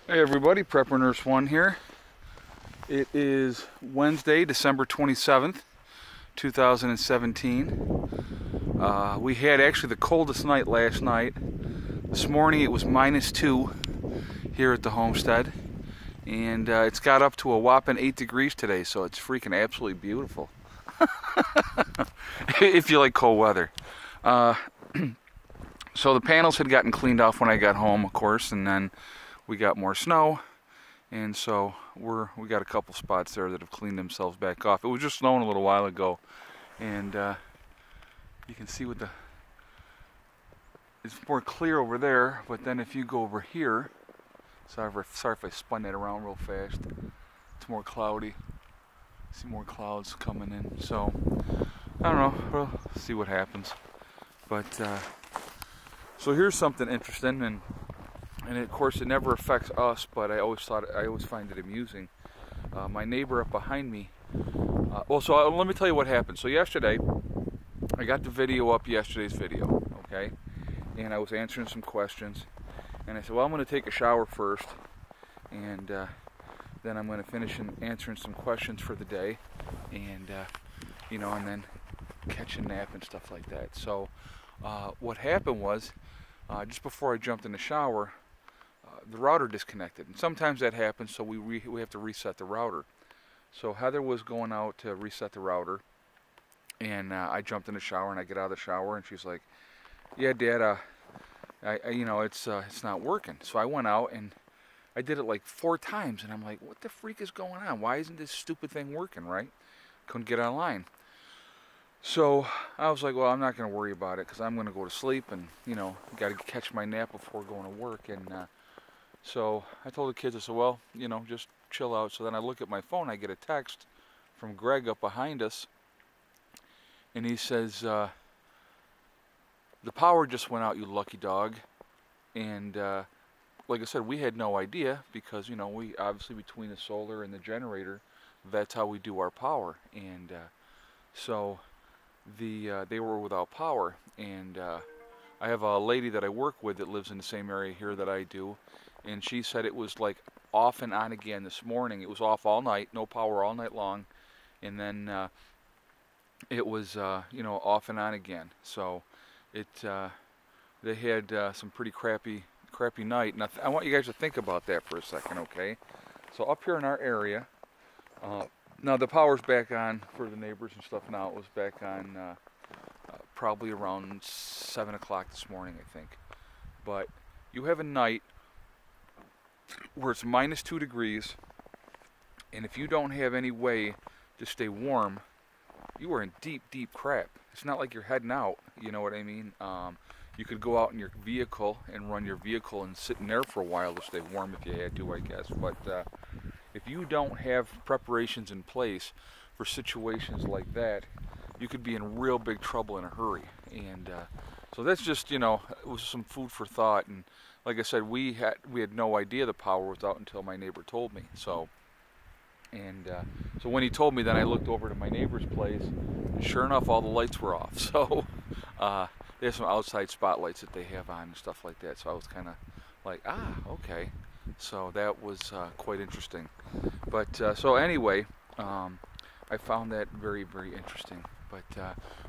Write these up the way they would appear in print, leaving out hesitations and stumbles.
Hey everybody, Prepper Nurse 1 here. It is Wednesday, December 27th, 2017. We had actually the coldest night last night. This morning it was -2 here at the homestead. And it's got up to a whopping 8 degrees today, so it's freaking absolutely beautiful. If you like cold weather. So the panels had gotten cleaned off when I got home, of course, and then we got more snow, and so we got a couple spots there that have cleaned themselves back off. It was just snowing a little while ago, and you can see it's more clear over there. But then if you go over here, sorry if I spun that around real fast. It's more cloudy. See more clouds coming in. So I don't know. We'll see what happens. But so here's something interesting, and of course it never affects us, but I always find it amusing. My neighbor up behind me, let me tell you what happened. So yesterday, I got the video up, yesterday's video, okay? And I was answering some questions, and I said, well, I'm going to take a shower first, and then I'm going to finish answering some questions for the day, and and then catch a nap and stuff like that. So what happened was, just before I jumped in the shower, the router disconnected, and sometimes that happens, so we have to reset the router. So Heather was going out to reset the router, and I jumped in the shower, and I get out of the shower, and she's like, "Yeah, Dad, it's not working." So I went out and I did it like 4 times, and I'm like, "What the freak is going on? Why isn't this stupid thing working?" Right? Couldn't get online. So I was like, well, I'm not going to worry about it because I'm going to go to sleep, and got to catch my nap before going to work. And so I told the kids, I said, well, just chill out. So then I look at my phone, I get a text from Greg up behind us, and he says, the power just went out, you lucky dog. And like I said, we had no idea because, we obviously, between the solar and the generator, that's how we do our power. And so they were without power. And I have a lady that I work with that lives in the same area here that I do, and she said it was like off and on again this morning. It was off all night, no power all night long, and then it was off and on again. So they had some pretty crappy night. And I want you guys to think about that for a second, okay? So up here in our area, now the power's back on for the neighbors and stuff now. It was back on probably around 7 o'clock this morning, I think. But you have a night where it's -2 degrees, and if you don't have any way to stay warm, you are in deep crap. It's not like you're heading out, you know what I mean? You could go out in your vehicle and run your vehicle and sit in there for a while to stay warm if you had to, I guess. But if you don't have preparations in place for situations like that, you could be in real big trouble in a hurry. And so that's just, it was some food for thought. And like I said, we had no idea the power was out until my neighbor told me. So when he told me, then I looked over to my neighbor's place, and sure enough, all the lights were off. So they have some outside spotlights that they have on and stuff like that. So I was kind of like, okay. So that was quite interesting. But so anyway, I found that very interesting. But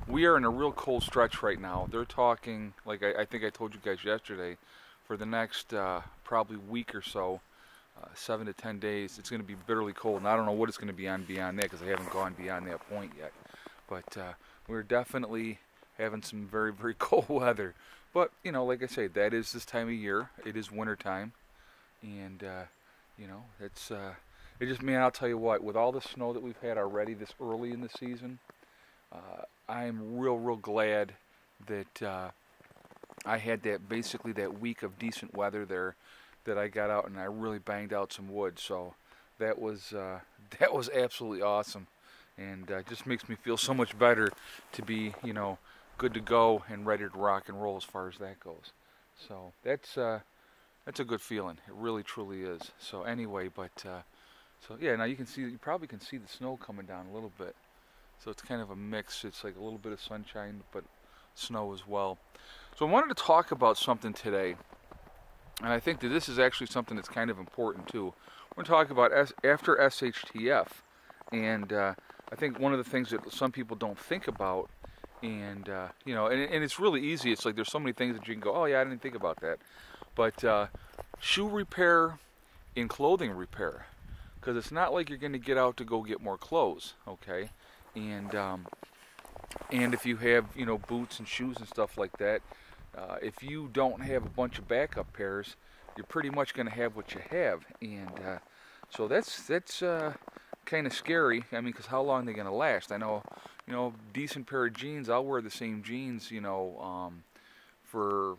we are in a real cold stretch right now. They're talking, like I think I told you guys yesterday, for the next probably week or so, 7 to 10 days, it's going to be bitterly cold. And I don't know what it's going to be beyond that, because I haven't gone beyond that point yet. But we're definitely having some very cold weather. But like I say, that is this time of year. It is winter time, and it's it just, man, I'll tell you what, with all the snow that we've had already this early in the season, I'm real glad that I had basically that week of decent weather there, that I got out and I really banged out some wood. So that was absolutely awesome, and just makes me feel so much better to be good to go and ready to rock and roll as far as that goes. So that's a good feeling. It really truly is. So anyway, but so yeah, now you probably can see the snow coming down a little bit. So it's kind of a mix. It's like a little bit of sunshine, but snow as well. So I wanted to talk about something today And I think that this is actually something that's kind of important too. We're going to talk about after SHTF, and I think one of the things that some people don't think about, and you know, and it's really easy. It's like there's so many things that you can go, oh yeah, I didn't think about that. But shoe repair and clothing repair, because it's not like you're going to get out to go get more clothes, okay? And if you have, you know, boots and shoes and stuff like that, if you don't have a bunch of backup pairs, you're pretty much going to have what you have, and so that's kind of scary. I mean, because how long are they going to last? I know, you know, decent pair of jeans. I'll wear the same jeans, you know, for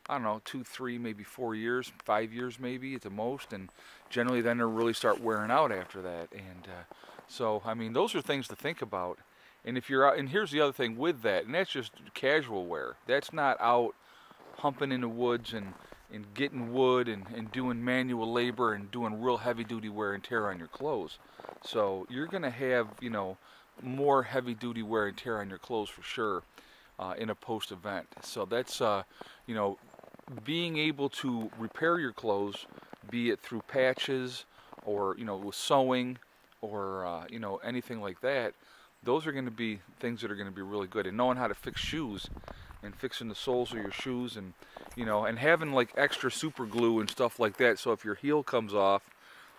I don't know, 2, 3, maybe 4 years, 5 years maybe at the most, and generally then they'll really start wearing out after that. And so I mean, those are things to think about. And if you're out, and here's the other thing with that, and that's just casual wear. That's not out humping in the woods and getting wood and doing manual labor and doing real heavy duty wear and tear on your clothes. So you're going to have, you know, more heavy duty wear and tear on your clothes for sure in a post event. So that's, you know, being able to repair your clothes, be it through patches or, you know, with sewing or, you know, anything like that. Those are going to be things that are going to be really good. And knowing how to fix shoes and fixing the soles of your shoes, and you know, and having like extra super glue and stuff like that, so if your heel comes off,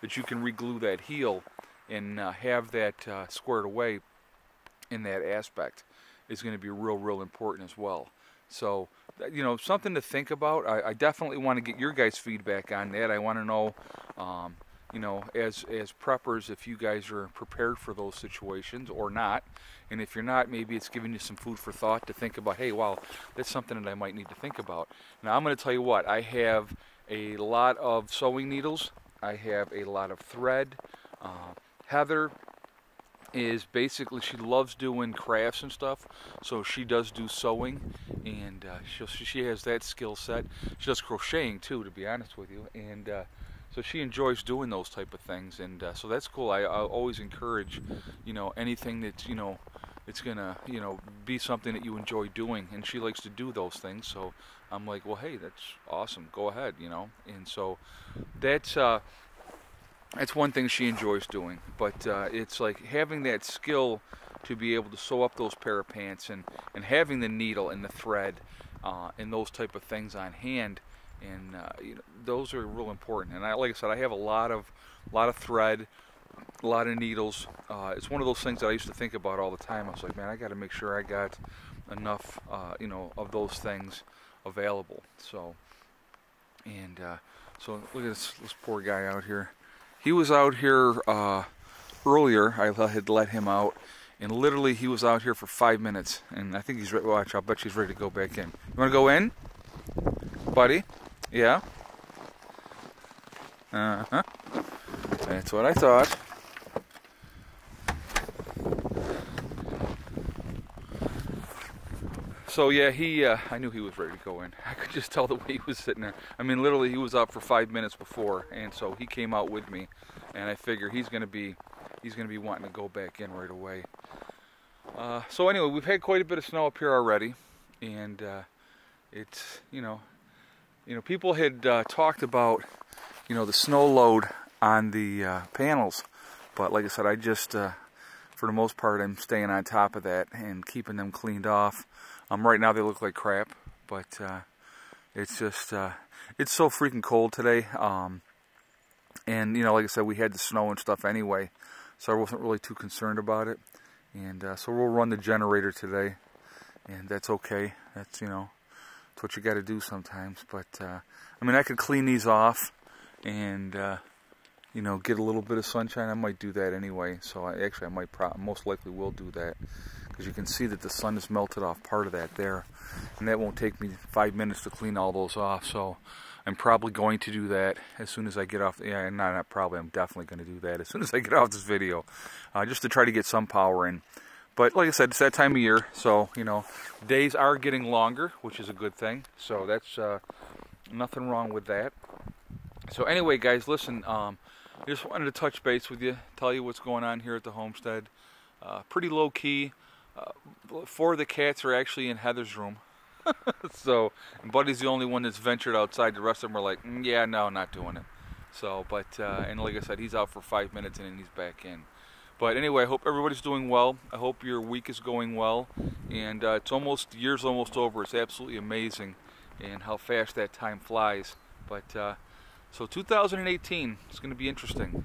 that you can re-glue that heel and have that squared away in that aspect is going to be real important as well. So, you know, something to think about. I definitely want to get your guys' feedback on that. I want to know, you know, as preppers, if you guys are prepared for those situations or not. And if you're not, maybe it's giving you some food for thought to think about, hey, wow, that's something that I might need to think about. Now, I'm going to tell you what, I have a lot of sewing needles. I have a lot of thread. Heather is basically, she loves doing crafts and stuff, so she does do sewing, and she has that skill set. She does crocheting too, to be honest with you, and so she enjoys doing those type of things, and so that's cool. I always encourage, you know, anything that's, you know, it's gonna, you know, be something that you enjoy doing, and she likes to do those things. So I'm like, well, hey, that's awesome. Go ahead, you know. And so that's one thing she enjoys doing. But it's like having that skill to be able to sew up those pair of pants, and having the needle and the thread and those type of things on hand. And you know, those are real important. And like I said, I have a lot of thread, a lot of needles. It's one of those things that I used to think about all the time. I was like, man, I got to make sure I got enough, you know, of those things available. So, and so look at this poor guy out here. He was out here earlier. I had let him out, and literally he was out here for 5 minutes. And I think he's ready. Watch, I'll bet he's ready to go back in. You want to go in, buddy? Yeah. That's what I thought. So yeah, I knew he was ready to go in. I could just tell the way he was sitting there. I mean, literally, he was out for 5 minutes before, and so he came out with me, and I figure he's gonna be wanting to go back in right away. So anyway, we've had quite a bit of snow up here already, and it's, you know, people had talked about, you know, the snow load on the panels, but like I said, I just, for the most part, I'm staying on top of that and keeping them cleaned off. Right now they look like crap, but it's just, it's so freaking cold today, and you know, like I said, we had the snow and stuff anyway, so I wasn't really too concerned about it, and so we'll run the generator today, and that's okay. That's, you know, it's what you got to do sometimes. But I mean, I could clean these off and you know, get a little bit of sunshine. I might do that anyway. So I might most likely will do that, because you can see that the sun has melted off part of that there, and that won't take me 5 minutes to clean all those off. So I'm probably going to do that as soon as I get off. Yeah, not probably. I'm definitely going to do that as soon as I get off this video, just to try to get some power in. But like I said, it's that time of year, so, you know, days are getting longer, which is a good thing. So that's nothing wrong with that. So anyway, guys, listen, I just wanted to touch base with you, tell you what's going on here at the homestead. Pretty low key. 4 of the cats are actually in Heather's room. So, and Buddy's the only one that's ventured outside. The rest of them are like, yeah, no, not doing it. So, but, and like I said, he's out for 5 minutes and then he's back in. But anyway, I hope everybody's doing well. I hope your week is going well. And it's almost, the year's almost over. It's absolutely amazing and how fast that time flies. But, so 2018 is going to be interesting.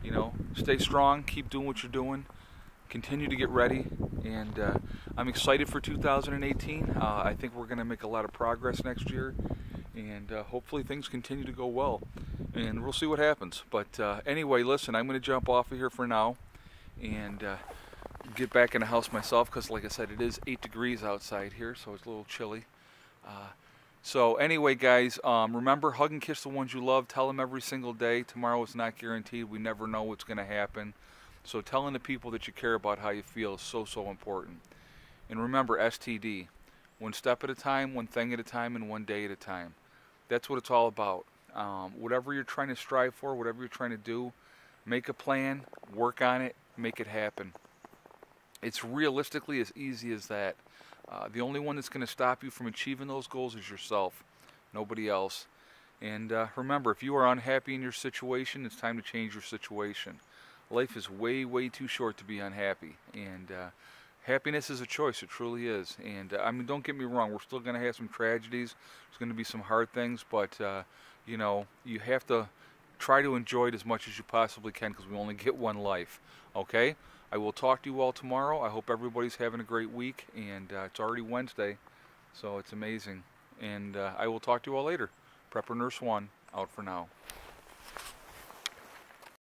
You know, stay strong, keep doing what you're doing, continue to get ready, and I'm excited for 2018. I think we're going to make a lot of progress next year, and hopefully things continue to go well, and we'll see what happens. But anyway, listen, I'm going to jump off of here for now and get back in the house myself, because like I said, it is 8 degrees outside here, so it's a little chilly. So anyway, guys, remember, hug and kiss the ones you love. Tell them every single day. Tomorrow is not guaranteed. We never know what's going to happen. So telling the people that you care about how you feel is so, so important. And remember, STD, one step at a time, one thing at a time, and one day at a time. That's what it's all about. Whatever you're trying to strive for, whatever you're trying to do, make a plan, work on it, make it happen. It's realistically as easy as that. The only one that's going to stop you from achieving those goals is yourself, nobody else. And remember, if you are unhappy in your situation, it's time to change your situation. Life is way, way too short to be unhappy. And happiness is a choice, it truly is. And I mean, don't get me wrong, we're still going to have some tragedies. There's going to be some hard things, but you know, you have to try to enjoy it as much as you possibly can, because we only get one life. Okay? I will talk to you all tomorrow. I hope everybody's having a great week, and it's already Wednesday, so it's amazing. And I will talk to you all later. Prepper Nurse 1, out for now.